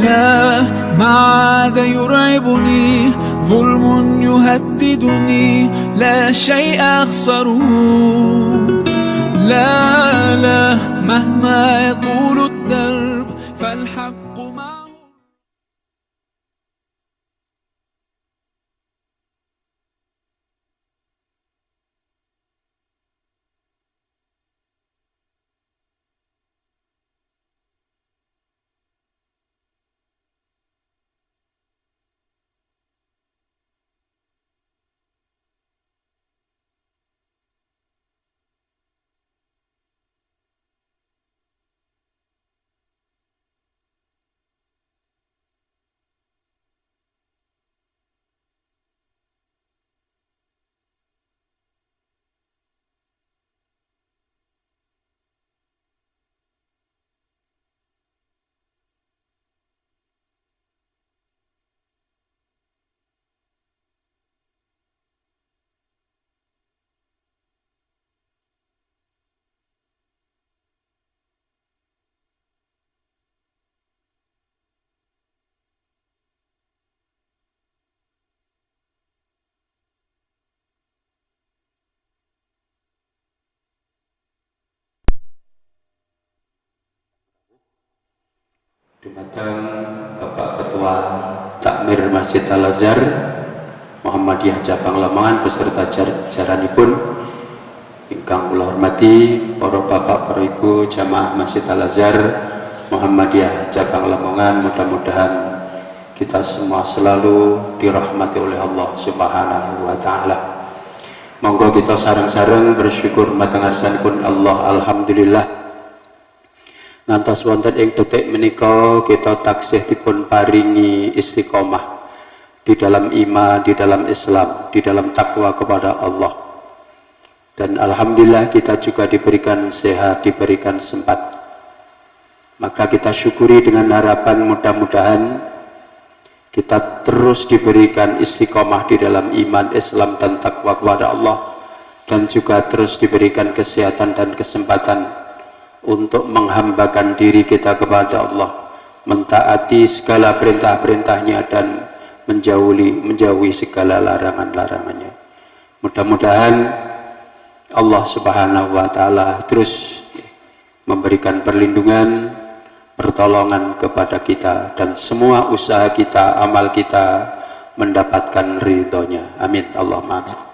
لا ما عاد يرعبني ظلم يهددني لا شيء أخسره لا لا مهما يطول الدرب فالحق معه. Dumateng Bapak Ketua Takmir Masjid Al-Azhar Muhammadiyah Cabang Lamongan beserta jajaranipun ingkang kula hormati para bapak para ibu jamaah Masjid Al-Azhar Muhammadiyah Cabang Lamongan, mudah-mudahan kita semua selalu dirahmati oleh Allah Subhanahu wa taala. Monggo kita sareng-sareng bersyukur mateng ngarsanipun Allah. Alhamdulillah ngantos wonten ing detik menika kita taksih dipun paringi istiqomah di dalam iman, di dalam Islam, di dalam takwa kepada Allah. Dan alhamdulillah kita juga diberikan sehat, diberikan sempat. Maka kita syukuri dengan harapan mudah-mudahan kita terus diberikan istiqomah di dalam iman, Islam dan takwa kepada Allah, dan juga terus diberikan kesehatan dan kesempatan untuk menghambakan diri kita kepada Allah, mentaati segala perintah-perintahnya dan menjauhi segala larangan-larangannya. Mudah-mudahan Allah Subhanahu wa taala terus memberikan perlindungan, pertolongan kepada kita, dan semua usaha kita, amal kita mendapatkan ridhonya. Amin. Allahumma amin.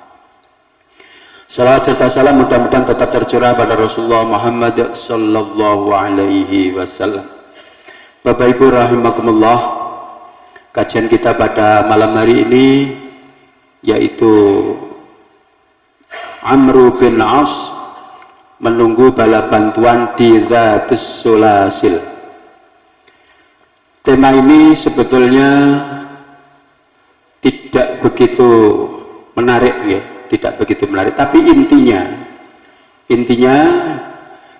Salawat serta salam mudah-mudahan tetap tercurah pada Rasulullah Muhammad sallallahu alaihi wasallam. Bapak Ibu rahimakumullah, kajian kita pada malam hari ini yaitu Amru bin As menunggu bala bantuan di Zatus Sulasil. Tema ini sebetulnya tidak begitu menarik ya, tidak begitu menarik, tapi intinya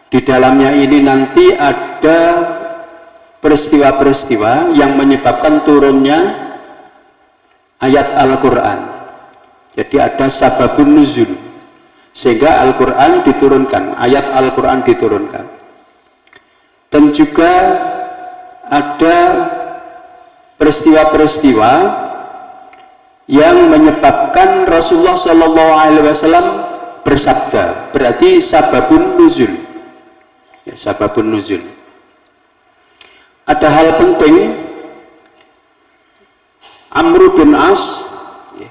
di dalamnya ini nanti ada peristiwa-peristiwa yang menyebabkan turunnya ayat Al-Quran. Jadi ada sababun nuzul sehingga Al-Quran diturunkan, ayat Al-Quran diturunkan. Dan juga ada peristiwa-peristiwa yang menyebabkan Rasulullah Shallallahu Alaihi Wasallam bersabda, berarti sababun nuzul ya, sababun nuzul. Ada hal penting Amru bin As ya,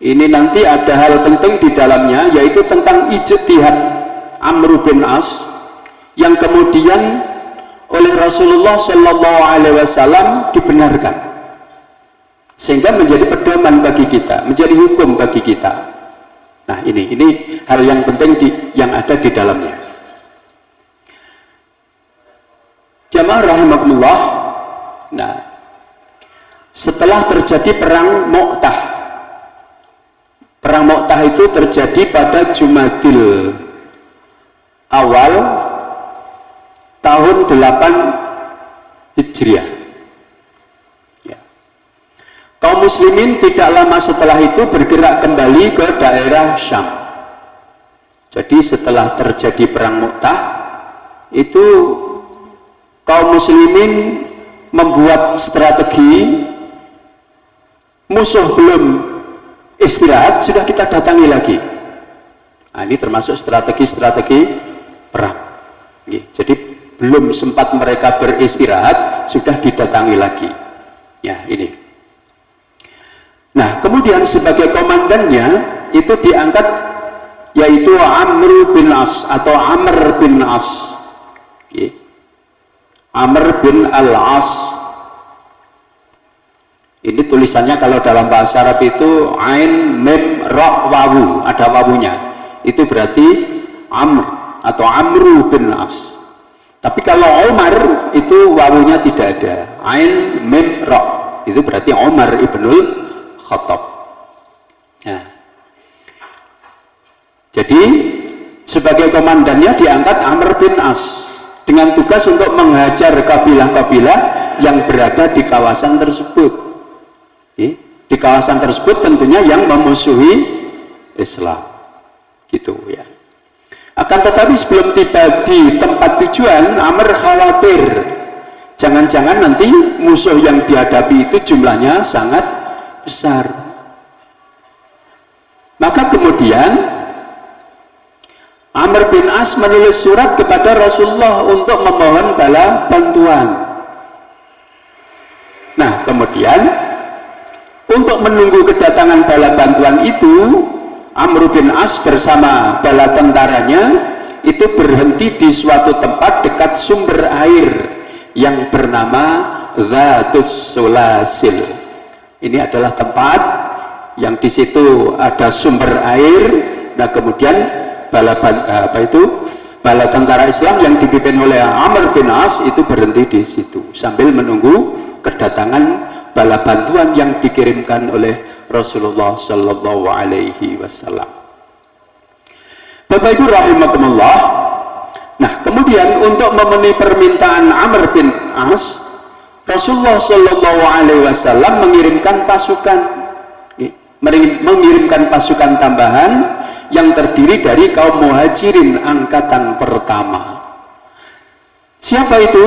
ini nanti ada hal penting di dalamnya, yaitu tentang ijtihad Amru bin As yang kemudian oleh Rasulullah Shallallahu Alaihi Wasallam dibenarkan, sehingga menjadi pedoman bagi kita, menjadi hukum bagi kita. Nah ini hal yang penting yang ada di dalamnya. Jamaah rahimakumullah. Nah, setelah terjadi perang Mu'tah, perang Mu'tah itu terjadi pada Jumadil awal tahun 8 Hijriah. Kaum muslimin tidak lama setelah itu bergerak kembali ke daerah Syam. Jadi setelah terjadi perang Mu'tah itu kaum muslimin membuat strategi, musuh belum istirahat sudah kita datangi lagi. Nah, ini termasuk strategi-strategi perang. Jadi belum sempat mereka beristirahat sudah didatangi lagi. Ya, ini. Nah, kemudian sebagai komandannya itu diangkat yaitu Amr bin As atau Amr bin As. Amr bin Al-As. Ini tulisannya kalau dalam bahasa Arab itu Ain Mim Ra Wawu, ada wawunya. Itu berarti Amr atau Amru bin As. Tapi kalau Umar itu wawunya tidak ada. Ain Mim Ra. Itu berarti Umar ibnul Khattab. Nah, jadi sebagai komandannya diangkat Amr bin As dengan tugas untuk menghajar kabilah-kabilah yang berada di kawasan tersebut. Di kawasan tersebut tentunya yang memusuhi Islam, gitu ya. Akan tetapi sebelum tiba di tempat tujuan, Amr khawatir jangan-jangan nanti musuh yang dihadapi itu jumlahnya sangat besar. Maka kemudian Amr bin As menulis surat kepada Rasulullah untuk memohon bala bantuan. Nah, kemudian untuk menunggu kedatangan bala bantuan itu, Amr bin As bersama bala tentaranya itu berhenti di suatu tempat dekat sumber air yang bernama Dzatus Sulasil. Ini adalah tempat yang di situ ada sumber air. Nah, kemudian bala tentara Islam yang dipimpin oleh Amr bin As itu berhenti di situ sambil menunggu kedatangan bala bantuan yang dikirimkan oleh Rasulullah Sallallahu Alaihi Wasallam. Bapak Ibu rahimakumullah. Nah, kemudian untuk memenuhi permintaan Amr bin As, Rasulullah Sallallahu Alaihi Wasallam mengirimkan pasukan tambahan yang terdiri dari kaum muhajirin angkatan pertama. Siapa itu?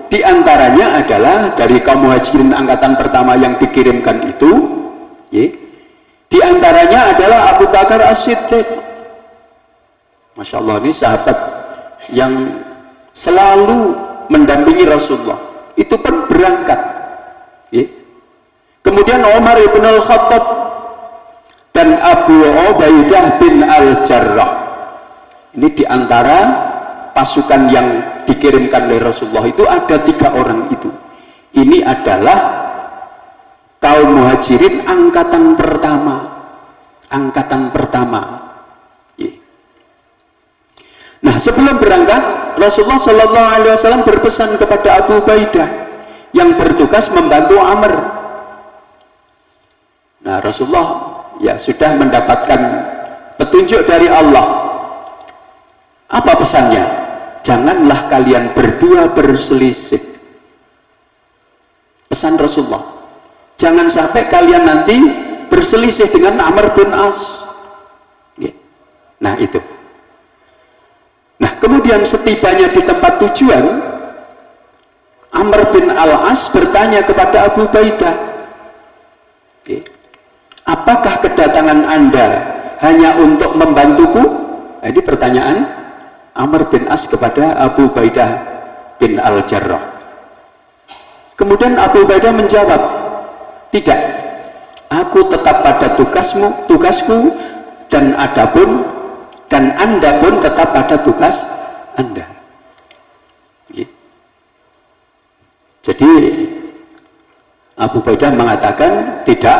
Di antaranya adalah dari kaum muhajirin angkatan pertama yang dikirimkan itu, di antaranya adalah Abu Bakar As-Siddiq. Masya Allah, ini sahabat yang selalu mendampingi Rasulullah. Itu pun berangkat. Kemudian Umar ibn Al-Khattab dan Abu Ubaidah bin Al-Jarrah. Ini diantara pasukan yang dikirimkan oleh Rasulullah itu ada 3 orang itu. Ini adalah kaum muhajirin angkatan pertama. Nah, sebelum berangkat Rasulullah Shallallahu Alaihi Wasallam berpesan kepada Abu Ubaidah yang bertugas membantu Amr. Nah, Rasulullah ya sudah mendapatkan petunjuk dari Allah. Apa pesannya? Janganlah kalian berdua berselisih. Pesan Rasulullah, jangan sampai kalian nanti berselisih dengan Amr bin As. Nah, itu. Nah, kemudian setibanya di tempat tujuan, Amr bin Al-As bertanya kepada Abu Ubaidah, apakah kedatangan Anda hanya untuk membantuku? Nah, ini pertanyaan Amr bin As kepada Abu Ubaidah bin Al-Jarrah. Kemudian Abu Ubaidah menjawab, tidak, aku tetap pada tugasku dan Anda pun tetap pada tugas Anda. Jadi Abu Ubaidah mengatakan, tidak,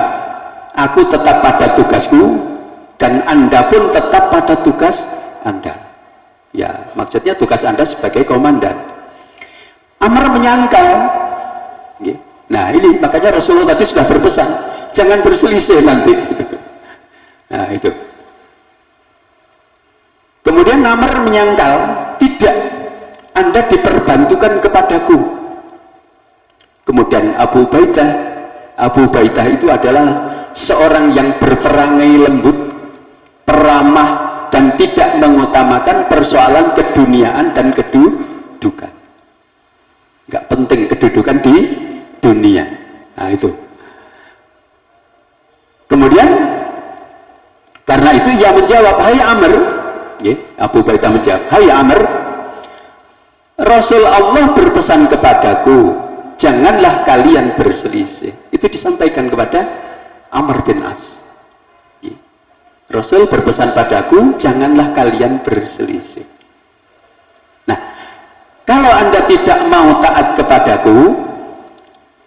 aku tetap pada tugasku dan Anda pun tetap pada tugas Anda. Ya, maksudnya tugas Anda sebagai komandan. Amr menyangkal. Nah, ini makanya Rasulullah tadi sudah berpesan, jangan berselisih nanti. Nah, itu. Kemudian Amr menyangkal, tidak, Anda diperbantukan kepadaku. Kemudian Abu Ubaidah itu adalah seorang yang berperangai lembut, peramah, dan tidak mengutamakan persoalan keduniaan dan kedudukan. Nggak penting kedudukan di dunia. Nah itu. Kemudian karena itu ia menjawab, hai Amr, ya, Abu Ubaidah menjawab, hai Amr, Rasul Allah berpesan kepadaku, janganlah kalian berselisih. Itu disampaikan kepada Amr bin As. Ya. Rasul berpesan padaku, janganlah kalian berselisih. Nah, kalau Anda tidak mau taat kepadaku,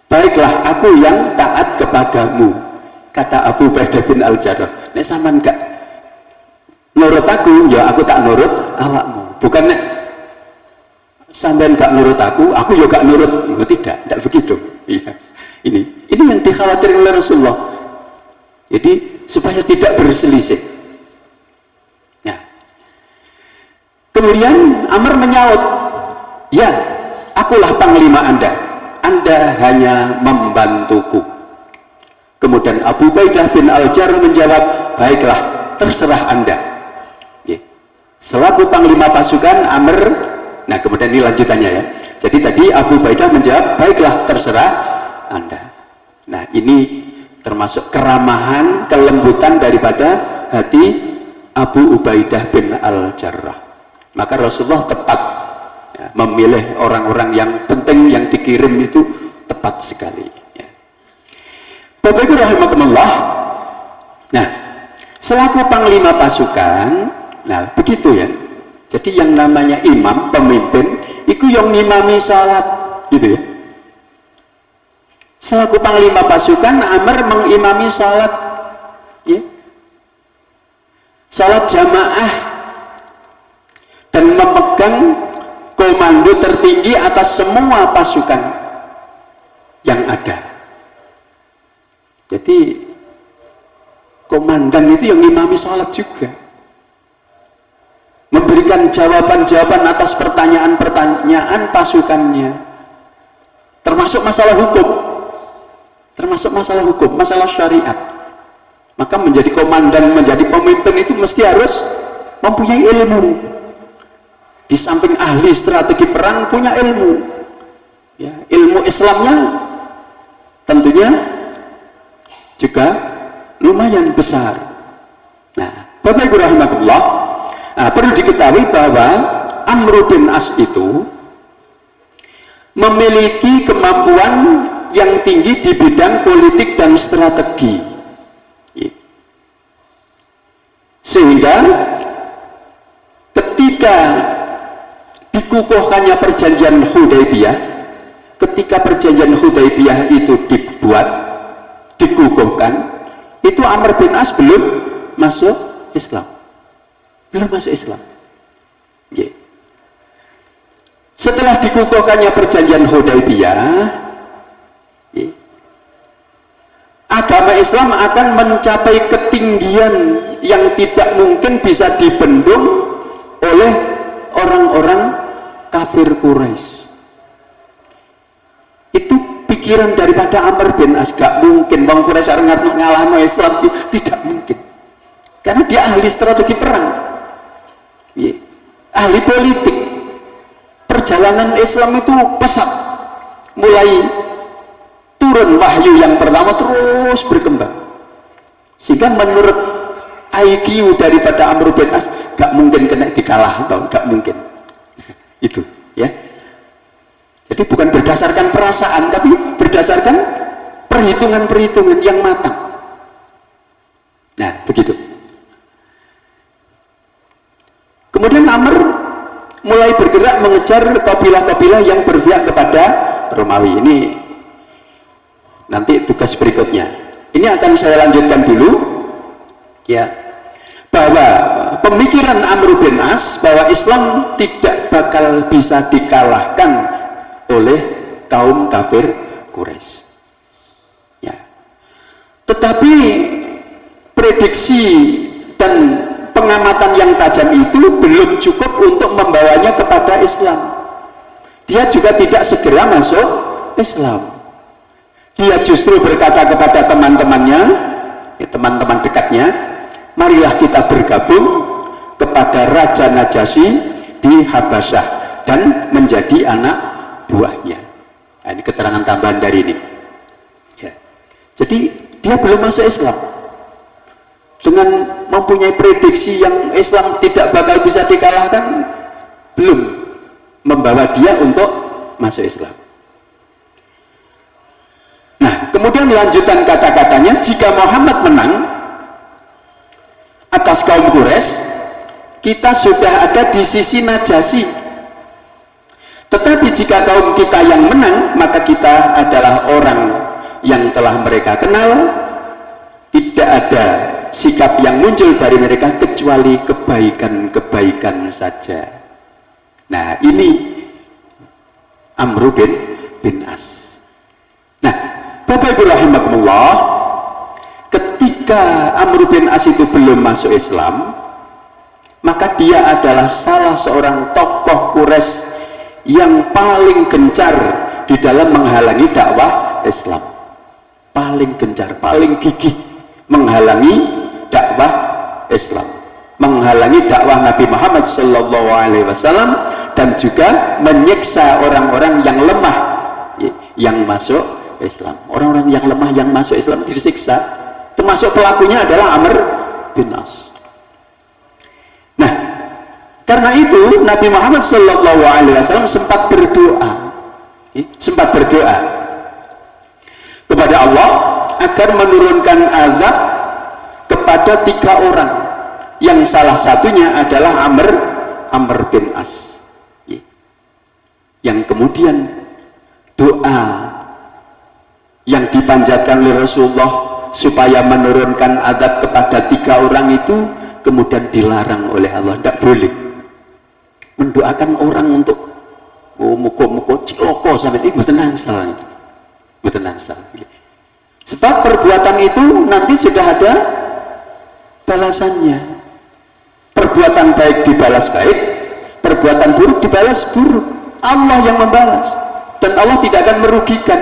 baiklah aku yang taat kepadamu. Kata Abu Ubaidah bin Al-Jarrah, nek sampean gak nurut aku, ya aku tak nurut awakmu. Bukan nek sampean gak nurut aku ya gak nurut. Oh, tidak begitu. Iya. Ini yang dikhawatirkan oleh Rasulullah. Jadi supaya tidak berselisih. Nah, kemudian Amr menyaut, ya, akulah panglima Anda. Anda hanya membantuku. Kemudian Abu Ubaidah bin Al-Jarrah menjawab, baiklah, terserah Anda. Ya. Selaku panglima pasukan Amr, nah kemudian ini lanjutannya ya. Jadi tadi Abu Ubaidah menjawab, baiklah, terserah Anda. Nah ini termasuk keramahan, kelembutan daripada hati Abu Ubaidah bin Al-Jarrah. Maka Rasulullah tepat ya, memilih orang-orang yang penting yang dikirim itu tepat sekali. Bapak Ibu rahimakumullah. Nah, selaku panglima pasukan, nah begitu ya. Jadi yang namanya imam, pemimpin, itu yang ngimami salat, gitu ya. Selaku panglima pasukan, Amr mengimami salat, ya. Salat jamaah dan memegang komando tertinggi atas semua pasukan yang ada. Jadi komandan itu yang ngimami sholat juga, memberikan jawaban-jawaban atas pertanyaan-pertanyaan pasukannya, termasuk masalah hukum, masalah syariat. Maka menjadi komandan, menjadi pemimpin itu mesti harus mempunyai ilmu. Di samping ahli strategi perang, punya ilmu ya, ilmu Islamnya tentunya juga lumayan besar. Nah, Bapak Ibu rahimakumullah, perlu diketahui bahwa Amr bin As itu memiliki kemampuan yang tinggi di bidang politik dan strategi, sehingga ketika dikukuhkannya perjanjian Hudaybiyah, ketika perjanjian Hudaybiyah itu dibuat, dikukuhkan, itu Amr bin As belum masuk Islam, yeah. Setelah dikukuhkannya perjanjian Hudaybiyah, yeah, agama Islam akan mencapai ketinggian yang tidak mungkin bisa dibendung oleh orang-orang kafir Quraisy. Itu pikiran daripada Amr bin As, gak mungkin bang Quraisy ngalahno Islam, tidak mungkin, karena dia ahli strategi perang, ya, ahli politik. Perjalanan Islam itu pesat, mulai turun wahyu yang pertama terus berkembang, sehingga menurut IQ daripada Amr bin As gak mungkin kena dikalah, gak mungkin. Itu ya. Jadi bukan berdasarkan perasaan, tapi berdasarkan perhitungan-perhitungan yang matang. Nah, begitu. Kemudian Amr mulai bergerak mengejar kabilah-kabilah yang berpihak kepada Romawi. Ini nanti tugas berikutnya. Ini akan saya lanjutkan dulu, ya, bahwa pemikiran Amr bin As bahwa Islam tidak bakal bisa dikalahkan oleh kaum kafir Quraisy. Ya. Tetapi prediksi dan pengamatan yang tajam itu belum cukup untuk membawanya kepada Islam. Dia juga tidak segera masuk Islam. Dia justru berkata kepada teman-temannya, ya, teman-teman dekatnya, marilah kita bergabung kepada Raja Najasyi di Habasyah dan menjadi anak buahnya. Nah, ini keterangan tambahan dari ini. Jadi dia belum masuk Islam. Dengan mempunyai prediksi yang Islam tidak bakal bisa dikalahkan, belum membawa dia untuk masuk Islam. Nah, kemudian lanjutan kata-katanya, jika Muhammad menang atas kaum Quraisy, kita sudah ada di sisi Najasyi. Tetapi jika kaum kita yang menang, maka kita adalah orang yang telah mereka kenal. Tidak ada sikap yang muncul dari mereka kecuali kebaikan-kebaikan saja. Nah, ini Amr bin As. Nah, Bapak Ibu rahimakumullah, ketika Amr bin As itu belum masuk Islam, maka dia adalah salah seorang tokoh Quraisy yang paling gencar di dalam menghalangi dakwah Islam. Paling gencar, paling gigih menghalangi dakwah Islam, menghalangi dakwah Nabi Muhammad SAW, dan juga menyiksa orang-orang yang lemah yang masuk Islam. Orang-orang yang lemah yang masuk Islam disiksa, termasuk pelakunya adalah Amr bin As. Nah, karena itu Nabi Muhammad SAW sempat berdoa kepada Allah agar menurunkan azab kepada 3 orang, yang salah satunya adalah Amr bin As, yang kemudian doa yang dipanjatkan oleh Rasulullah supaya menurunkan azab kepada 3 orang itu kemudian dilarang oleh Allah. Tidak boleh mendoakan orang untuk muko-muko ciloko sampai ini betul nangsal. Sebab perbuatan itu nanti sudah ada balasannya. Perbuatan baik dibalas baik, perbuatan buruk dibalas buruk. Allah yang membalas, dan Allah tidak akan merugikan.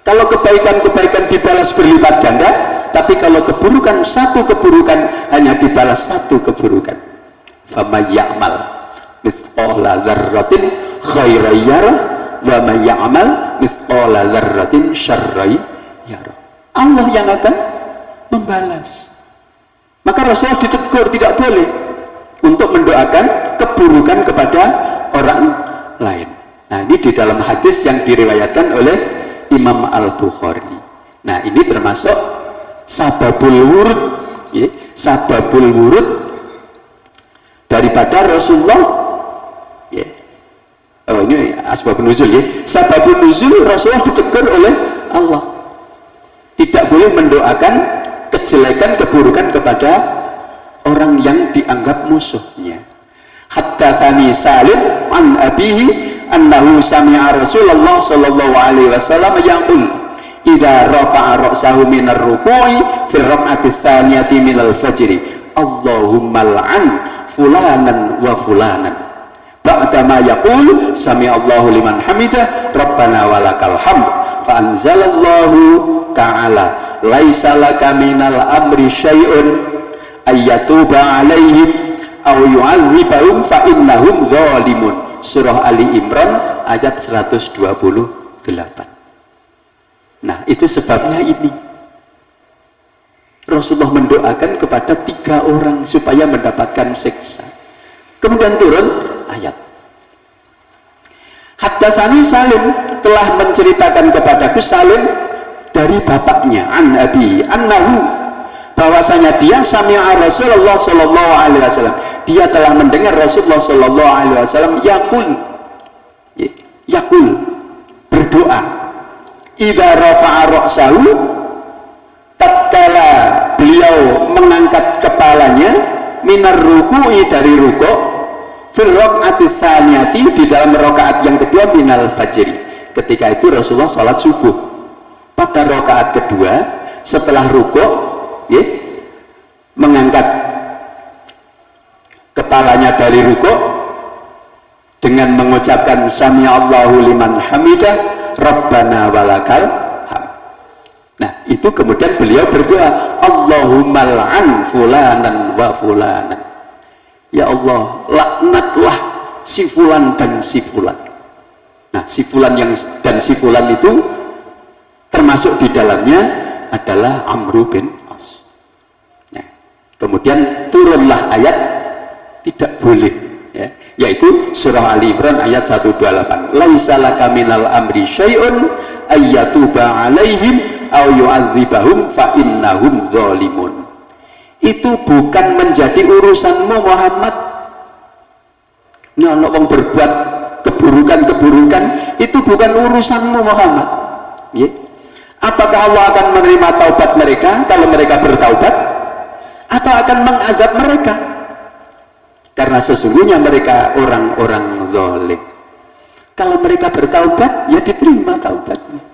Kalau kebaikan-kebaikan dibalas berlipat ganda, tapi kalau keburukan, satu keburukan hanya dibalas satu keburukan. Faman ya'mal mithqala dzarratin khairan yarah wa man ya'mal mithqala dzarratin syarran yarah. Allah yang akan membalas. Maka Rasulullah ditegur tidak boleh untuk mendoakan keburukan kepada orang lain. Nah, ini di dalam hadis yang diriwayatkan oleh Imam Al-Bukhari. Nah, ini termasuk sababul wurud, ya, sababul wurud daripada Rasulullah, ya. Oh, ini asbabun nuzul, ya. Sababun nuzul Rasulullah ditegur oleh Allah, tidak boleh mendoakan kejelekan, keburukan kepada orang yang dianggap musuhnya. Haddatsani Salim an abihi annahu sami'a Rasulullah sallallahu alaihi wasallam yaqul idza rafa'a ra'sahu minar ruku'i fi rak'ati tsaniyati minal fajri Allahumma al'an fulanan wa fulanan ba'da ma yaqul sami'allahu liman hamidah rabbana walakal hamd fa anzalallahu ta'ala laisa laka minal amri syai'un ayyatuba alaihim aw yu'adzibahum fa innahum zalimun. Surah Ali Imran ayat 128. Nah, itu sebabnya ini Rasulullah mendoakan kepada 3 orang supaya mendapatkan siksa. Kemudian turun ayat. Haddatsani Salim, telah menceritakan kepadaku Salim dari bapaknya an abi annahu, bahwasanya dia sami'a Rasulullah sallallahu alaihi wasallam, dia telah mendengar Rasulullah sallallahu alaihi wasallam yaqul berdoa idza rafa'a ra'sahu, tatkala beliau mengangkat kepalanya minar ruku'i, dari rukuk, fil raq'ati tsaniyati, di dalam rakaat yang kedua, minal fajri, ketika itu Rasulullah salat subuh. Pada rakaat kedua setelah rukuk, ya, mengangkat kepalanya dari rukuk dengan mengucapkan sami'allahu liman hamidah rabbana walakal hamd. Nah, itu kemudian beliau berdoa Allahumma al'an fulanan wa fulanan, ya Allah, laknatlah si fulan dan si fulan. Nah, si fulan dan si fulan itu termasuk di dalamnya adalah Amr bin As. Nah, kemudian turunlah ayat tidak boleh, ya, yaitu surah Ali Imran ayat 128. Laisa laka minal amri syai'un ayyatuba alaihim aw yu'adzibahum fa innahum zalimun. Itu bukan menjadi urusanmu Muhammad. Nah, orang berbuat keburukan-keburukan itu bukan urusanmu Muhammad. Ya. Apakah Allah akan menerima taubat mereka kalau mereka bertaubat, atau akan mengazab mereka? Karena sesungguhnya mereka orang-orang zalim. Kalau mereka bertaubat, ya diterima taubatnya.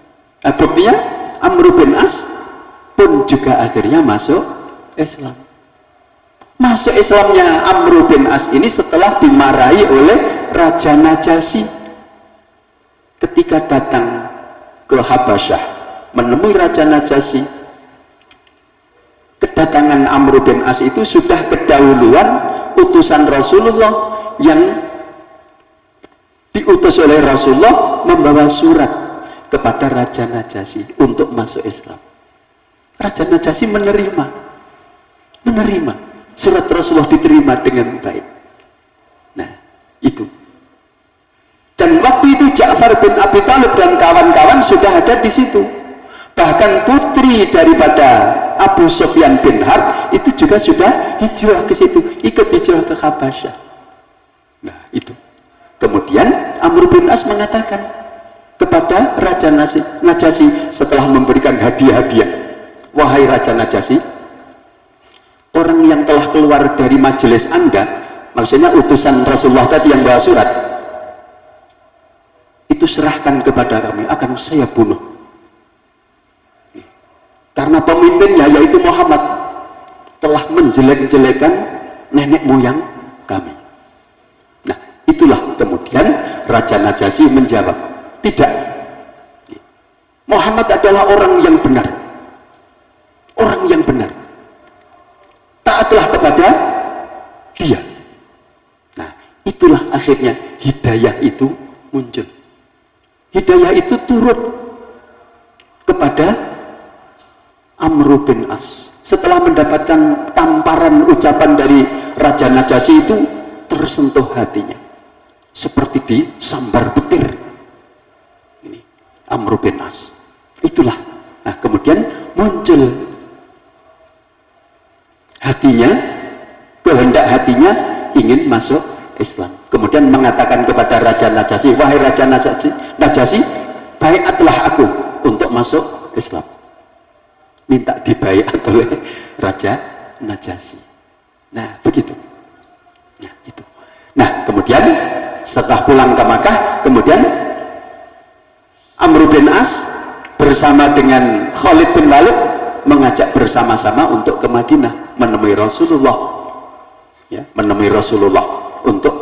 Nah, buktinya Amr bin As pun juga akhirnya masuk Islam. Masuk Islamnya Amr bin As ini setelah dimarahi oleh Raja Najasyi ketika datang ke Habasyah menemui Raja Najasyi. Kedatangan Amr bin As itu sudah kedahuluan utusan Rasulullah yang diutus oleh Rasulullah membawa surat kepada Raja Najasyi untuk masuk Islam. Raja Najasyi menerima surat Rasulullah, diterima dengan baik. Nah, itu. Dan waktu itu Ja'far bin Abi Thalib dan kawan-kawan sudah ada di situ. Bahkan putri daripada Abu Sufyan bin Harb itu juga sudah hijrah ke situ, ikut hijrah ke Habasyah. Nah, itu. Kemudian Amr bin As mengatakan kepada Raja Najasyi setelah memberikan hadiah-hadiah, wahai Raja Najasyi, orang yang telah keluar dari majelis Anda, maksudnya utusan Rasulullah tadi yang bawa surat, itu serahkan kepada kami, akan saya bunuh. Karena pemimpinnya yaitu Muhammad telah menjelek-jelekan nenek moyang kami. Nah, itulah kemudian Raja Najasyi menjawab, tidak, Muhammad adalah orang yang benar, orang yang benar, taatlah kepada dia. Nah, itulah akhirnya hidayah itu muncul. Hidayah itu turun kepada Amr bin As. Setelah mendapatkan tamparan ucapan dari Raja Najasyi itu, tersentuh hatinya seperti disambar petir. Ini Amr bin As. Itulah. Nah, kemudian muncul hatinya, kehendak hatinya ingin masuk Islam. Kemudian mengatakan kepada Raja Najasyi, wahai Raja Najasyi, baiatlah aku untuk masuk Islam. Minta dibaiat oleh Raja Najasyi. Nah, begitu. Ya, itu. Nah, kemudian setelah pulang ke Makkah, kemudian Amr bin As bersama dengan Khalid bin Walid mengajak bersama-sama untuk ke Madinah menemui Rasulullah. Ya, menemui Rasulullah untuk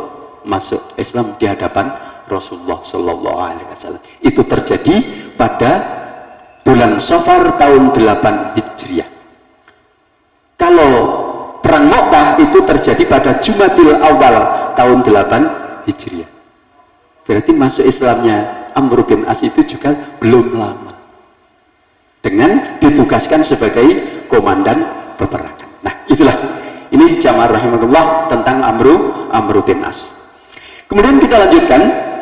masuk Islam di hadapan Rasulullah Sallallahu Alaihi Wasallam. Itu terjadi pada bulan Safar tahun 8 Hijriah. Kalau perang Mu'tah itu terjadi pada Jumadil Awal tahun 8 Hijriah. Berarti masuk Islamnya Amr bin As itu juga belum lama, dengan ditugaskan sebagai komandan peperangan. Nah, itulah, ini jamaah rahimahullah tentang Amr bin As. Kemudian kita lanjutkan.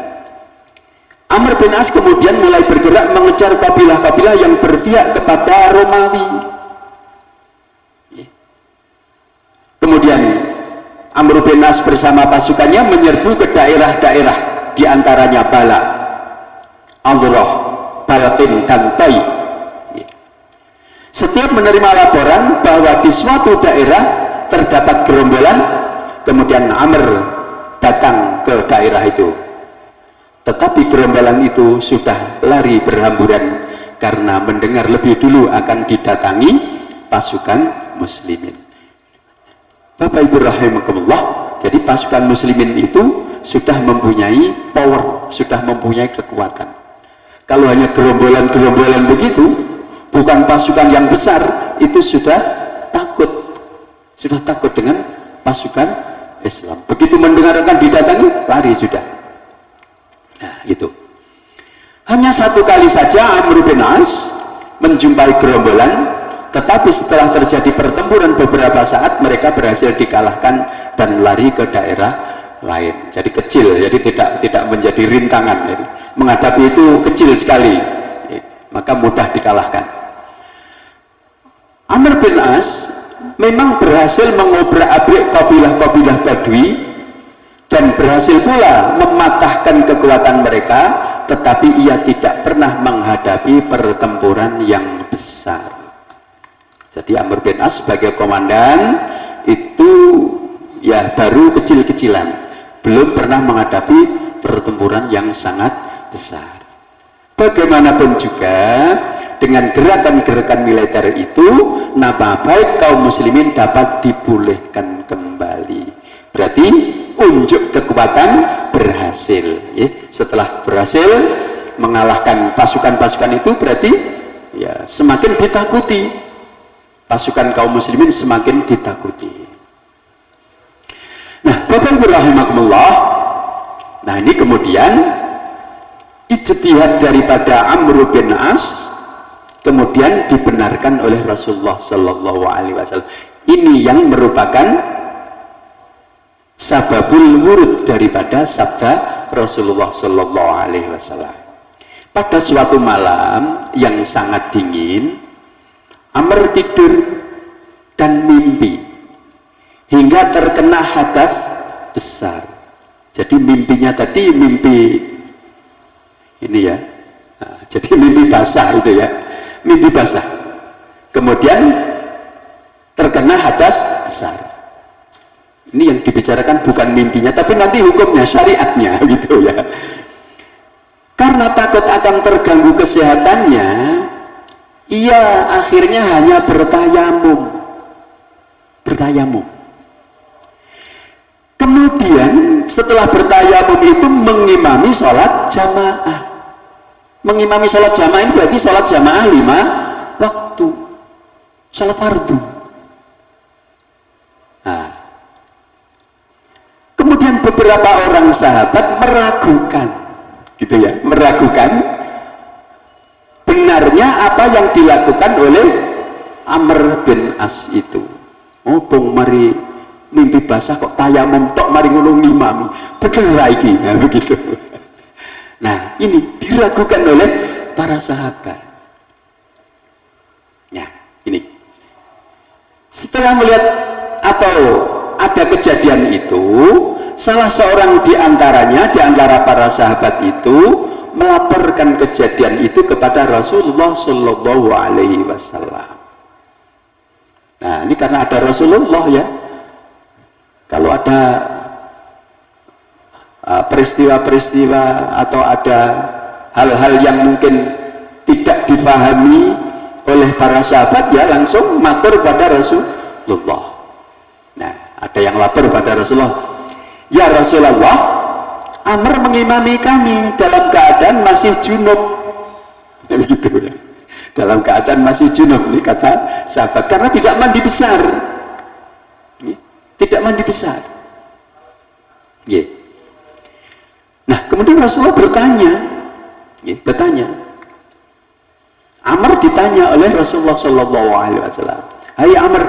Amr bin As kemudian mulai bergerak mengejar kabilah-kabilah yang berpihak kepada Romawi. Kemudian Amr bin As bersama pasukannya menyerbu ke daerah-daerah, diantaranya Bala, Adhrah, Balqin, dan Tai. Setiap menerima laporan bahwa di suatu daerah terdapat gerombolan, kemudian Amr datang ke daerah itu. Tetapi gerombolan itu sudah lari berhamburan karena mendengar lebih dulu akan didatangi pasukan muslimin. Bapak Ibu rahimakumullah, jadi pasukan muslimin itu sudah mempunyai power, sudah mempunyai kekuatan. Kalau hanya gerombolan-gerombolan begitu, bukan pasukan yang besar, itu sudah takut dengan pasukan Islam. Begitu mendengar akan didatangi, lari sudah. Nah, itu. Hanya satu kali saja Amr bin As menjumpai gerombolan, tetapi setelah terjadi pertempuran beberapa saat mereka berhasil dikalahkan dan lari ke daerah lain. Jadi kecil, jadi tidak menjadi rintangan. Jadi, menghadapi itu kecil sekali, maka mudah dikalahkan. Amr bin As memang berhasil mengobrak-abrik kabilah-kabilah Badui dan berhasil pula mematahkan kekuatan mereka, tetapi ia tidak pernah menghadapi pertempuran yang besar. Jadi Amr bin As sebagai komandan itu ya baru kecil-kecilan, belum pernah menghadapi pertempuran yang sangat besar. Bagaimanapun juga dengan gerakan-gerakan militer itu, nama baik kaum muslimin dapat dipulihkan kembali. Berarti unjuk kekuatan berhasil. Setelah berhasil mengalahkan pasukan-pasukan itu, berarti ya semakin ditakuti. Pasukan kaum muslimin semakin ditakuti. Nah, Bapak Ibu rahimakumullah, nah ini kemudian ijtihad daripada Amr bin As kemudian dibenarkan oleh Rasulullah Shallallahu Alaihi Wasallam. Ini yang merupakan sababul wurud daripada sabda Rasulullah Shallallahu Alaihi Wasallam. Pada suatu malam yang sangat dingin, Amr tidur dan mimpi hingga terkena hadas besar. Jadi mimpinya tadi mimpi ini ya, nah, jadi mimpi basah itu ya, mimpi basah. Kemudian terkena hadas besar. Ini yang dibicarakan bukan mimpinya, tapi nanti hukumnya, syariatnya gitu ya. Karena takut akan terganggu kesehatannya, ia akhirnya hanya bertayamum. Kemudian setelah bertayamum itu mengimami sholat jamaah. Mengimami sholat jamaah ini berarti sholat jamaah 5 waktu, sholat fardu. Nah, kemudian beberapa orang sahabat meragukan, gitu ya, meragukan benarnya apa yang dilakukan oleh Amr bin As itu. Oh, bong mari mimpi basah kok tayamum tok mari ngono ngimami. Bener lagi, nah, begitu. Nah, ini diragukan oleh para sahabat. Ya, ini. Setelah melihat atau ada kejadian itu, salah seorang di antara para sahabat itu melaporkan kejadian itu kepada Rasulullah Shallallahu Alaihi Wasallam. Nah, ini karena ada Rasulullah ya. Kalau ada peristiwa-peristiwa atau ada hal-hal yang mungkin tidak difahami oleh para sahabat, ya langsung matur pada Rasulullah. Nah, ada yang lapor pada Rasulullah, ya Rasulullah, Amr mengimami kami dalam keadaan masih junub. Begitu ya, dalam keadaan masih junub, ini kata sahabat, karena tidak mandi besar. Tidak mandi besar. Nah, kemudian Rasulullah bertanya, Amr ditanya oleh Rasulullah Shallallahu Alaihi Wasallam, hai Amr,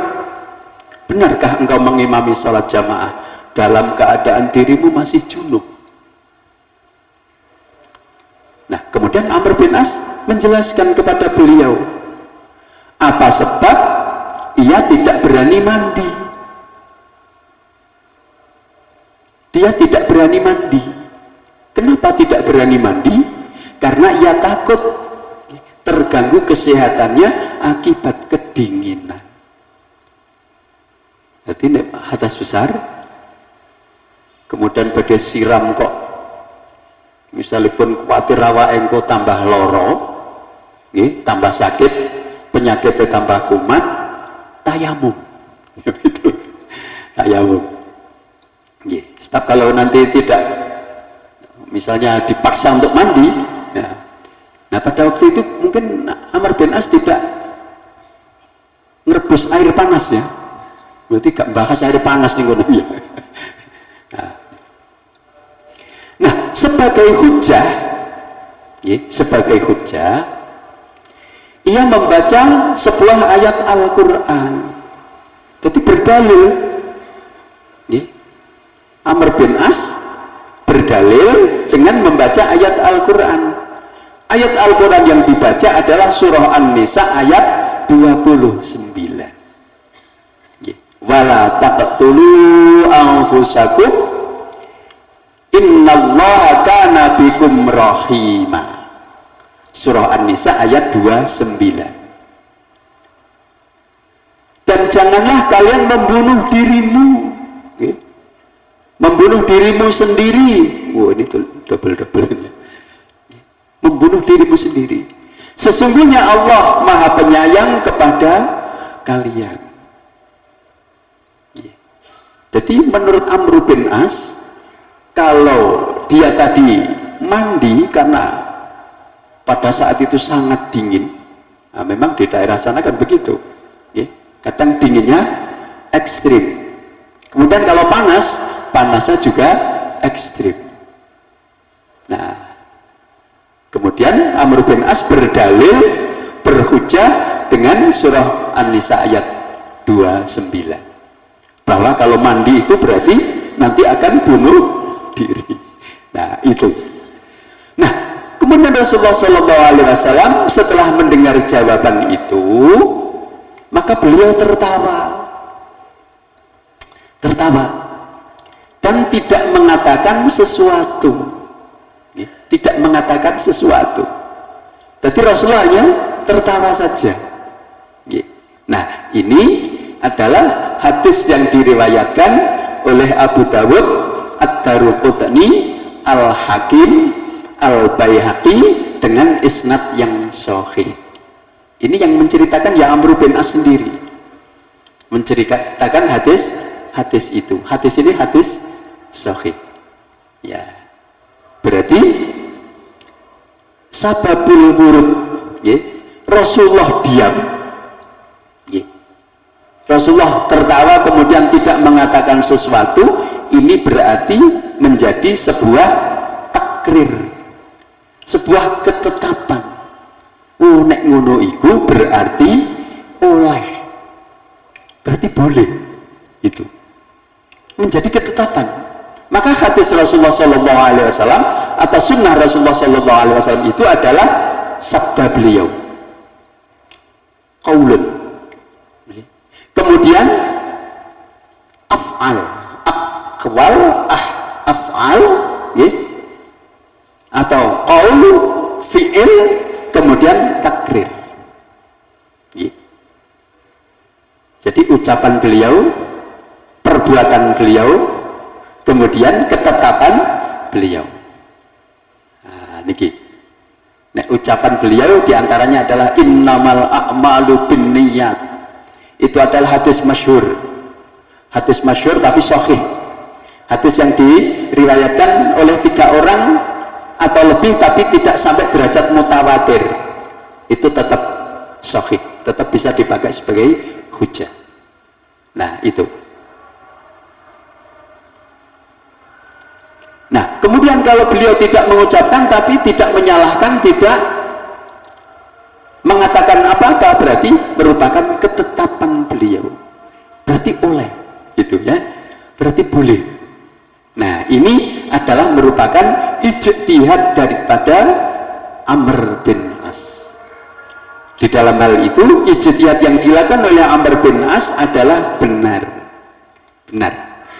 benarkah engkau mengimami sholat jamaah dalam keadaan dirimu masih junub? Nah, kemudian Amr bin As menjelaskan kepada beliau apa sebab ia tidak berani mandi. Dia tidak berani mandi. Kenapa tidak berani mandi? Karena ia takut terganggu kesehatannya akibat kedinginan. Jadi hadas besar, kemudian badai siram kok, misalnya pun khawatir awak engko tambah loro, tambah sakit, penyakitnya tambah kumat, tayamum. Tayamum. Sebab kalau nanti tidak, misalnya dipaksa untuk mandi, ya. Nah pada waktu itu mungkin Amr bin As tidak ngerebus air panas ya, berarti gak bahas air panas nih ya. Nah sebagai hujah, ia membaca sebuah ayat Al-Quran. Jadi berdalil, Amr bin As berdalil dengan membaca ayat Al-Quran. Ayat Al-Quran yang dibaca adalah surah An-Nisa ayat 29. Wala taqtulu anfusakum innallaha kana bikum rahima. Surah An-Nisa ayat 29. Dan janganlah kalian membunuh dirimu, membunuh dirimu sendiri. Wah, ini double-double ini. Membunuh dirimu sendiri. Sesungguhnya Allah Maha Penyayang kepada kalian. Jadi menurut Amr bin As, kalau dia tadi mandi karena pada saat itu sangat dingin, nah, memang di daerah sana kan begitu, kadang dinginnya ekstrim. Kemudian kalau panas, panasnya juga ekstrim. Nah, kemudian Amr bin As berdalil, berhujjah dengan surah An-Nisa ayat 29. Bahwa kalau mandi itu berarti nanti akan bunuh diri. Nah, itu. Nah, kemudian Rasulullah SAW setelah mendengar jawaban itu, maka beliau tertawa dan tidak mengatakan sesuatu. Tidak mengatakan sesuatu. Jadi Rasulullah hanya tertawa saja. Nah, ini adalah hadis yang diriwayatkan oleh Abu Dawud, Ad-Daruqutni, Al-Hakim, Al-Baihaqi dengan isnad yang sahih. Ini yang menceritakan ya Amr bin As sendiri, menceritakan hadis itu. Hadis ini hadis sahih. Ya, berarti sababul wurud, Rasulullah diam, Rasulullah tertawa kemudian tidak mengatakan sesuatu. Ini berarti menjadi sebuah takrir, sebuah ketetapan. Nek ngono iku berarti oleh, berarti boleh, itu menjadi ketetapan. Maka hadis Rasulullah SAW atau sunnah Rasulullah SAW itu adalah sabda beliau, qaulun. Kemudian af'al, aqwal, af'al, atau qaul, fi'il, kemudian takrir. Jadi ucapan beliau, perbuatan beliau, kemudian ketetapan beliau. Nah, niki. Nah, ucapan beliau diantaranya adalah innamal a'malu binniyat. Itu adalah hadis masyhur. Hadis masyhur tapi sahih. Hadis yang diriwayatkan oleh 3 orang atau lebih tapi tidak sampai derajat mutawatir. Itu tetap sahih, tetap bisa dipakai sebagai hujjah. Nah, itu. Nah, kemudian kalau beliau tidak mengucapkan tapi tidak menyalahkan, tidak mengatakan apa-apa, berarti merupakan ketetapan beliau, berarti oleh, itu ya, berarti boleh. Nah, ini adalah merupakan ijtihad daripada Amr bin As. Di dalam hal itu ijtihad yang dilakukan oleh Amr bin As adalah benar.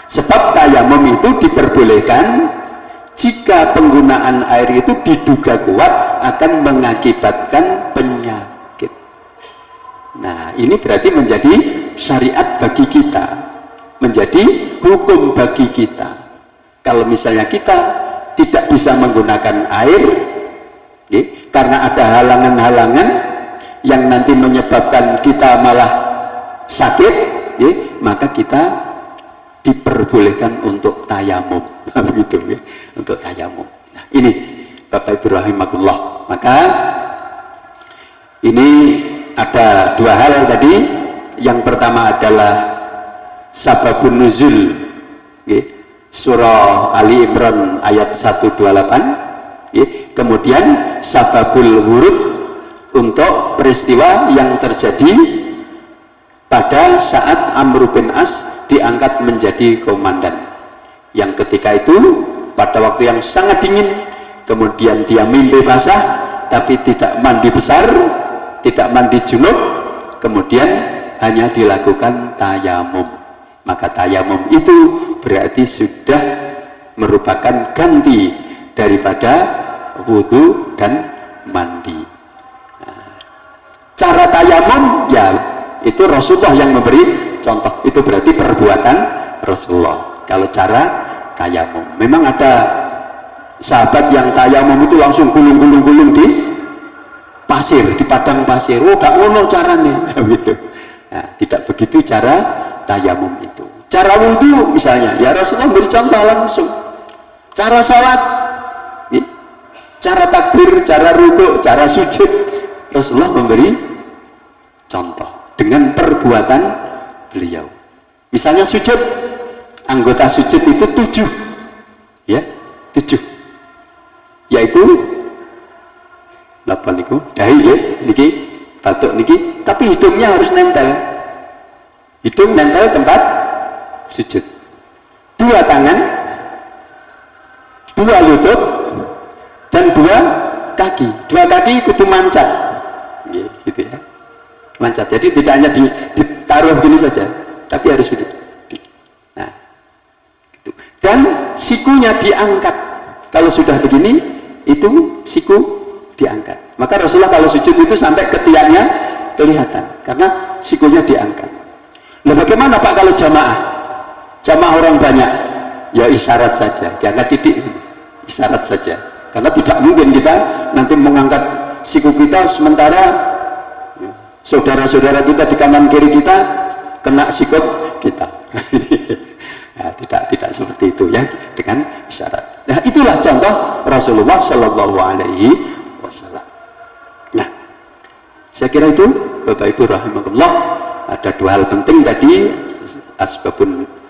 Sebab tayamum itu diperbolehkan jika penggunaan air itu diduga kuat akan mengakibatkan penyakit. Nah, ini berarti menjadi syariat bagi kita, menjadi hukum bagi kita. Kalau misalnya kita tidak bisa menggunakan air, karena ada halangan-halangan yang nanti menyebabkan kita malah sakit, maka kita diperbolehkan untuk tayamum. Begitu ya, untuk tayamum. Nah, ini Bapak Ibu rahimakumullah. Maka ini ada 2 hal tadi. Yang pertama adalah sababun nuzul, surah Ali Imran ayat 128. Kemudian sababul wurud, untuk peristiwa yang terjadi pada saat Amr bin As diangkat menjadi komandan, yang ketika itu pada waktu yang sangat dingin, kemudian dia mimpi basah tapi tidak mandi besar, tidak mandi junub, kemudian hanya dilakukan tayamum. Maka tayamum itu berarti sudah merupakan ganti daripada wudhu dan mandi. Nah, cara tayamum ya itu Rasulullah yang memberi contoh, itu berarti perbuatan Rasulullah. Kalau cara tayamum, memang ada sahabat yang tayamum itu langsung gulung-gulung di pasir, di padang pasir. Oh, gak ngono caranya gitu. Nah, tidak begitu cara tayamum itu. Cara wudhu misalnya, ya Rasulullah beri contoh langsung. Cara sholat, ya, cara takbir, cara rukuk, cara sujud, Rasulullah memberi contoh dengan perbuatan beliau. Misalnya sujud, anggota sujud itu 7, ya 7, yaitu apa niku dahi ya, niki batuk niki, tapi hidungnya harus nempel, hidung nempel tempat sujud, 2 tangan, 2 lutut, dan 2 kaki. 2 kaki kudu mancat, gitu ya, mancat. Jadi tidak hanya ditaruh gini saja, tapi harus duduk. Nah, gitu. Dan sikunya diangkat. Kalau sudah begini, itu siku diangkat. Maka Rasulullah kalau sujud itu sampai ketiaknya kelihatan, karena sikunya diangkat. Nah, bagaimana Pak kalau jamaah? Jamaah orang banyak, ya isyarat saja, diangkat titik, isyarat saja. Karena tidak mungkin kita nanti mengangkat siku kita sementara saudara-saudara kita di kanan kiri kita kena sikut kita. Nah, tidak seperti itu ya, dengan isyarat. Nah, itulah contoh Rasulullah Shallallahu Alaihi Wasallam. Nah, saya kira itu Bapak Ibu rahimakumullah, ada 2 hal penting tadi,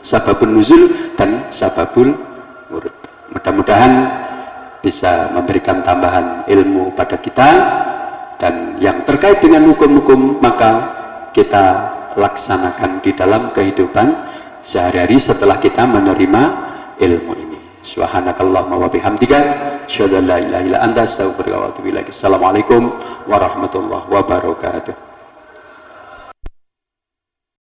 sababun nuzul dan sababul wurud. Mudah-mudahan bisa memberikan tambahan ilmu pada kita, dan yang terkait dengan hukum-hukum maka kita laksanakan di dalam kehidupan sehari-hari setelah kita menerima ilmu ini. Subhanakallahumma wa bihamdika asyhadu an la ilaha illa anta astaghfiruka wa atubu ilaik. Assalamualaikum warahmatullahi wabarakatuh.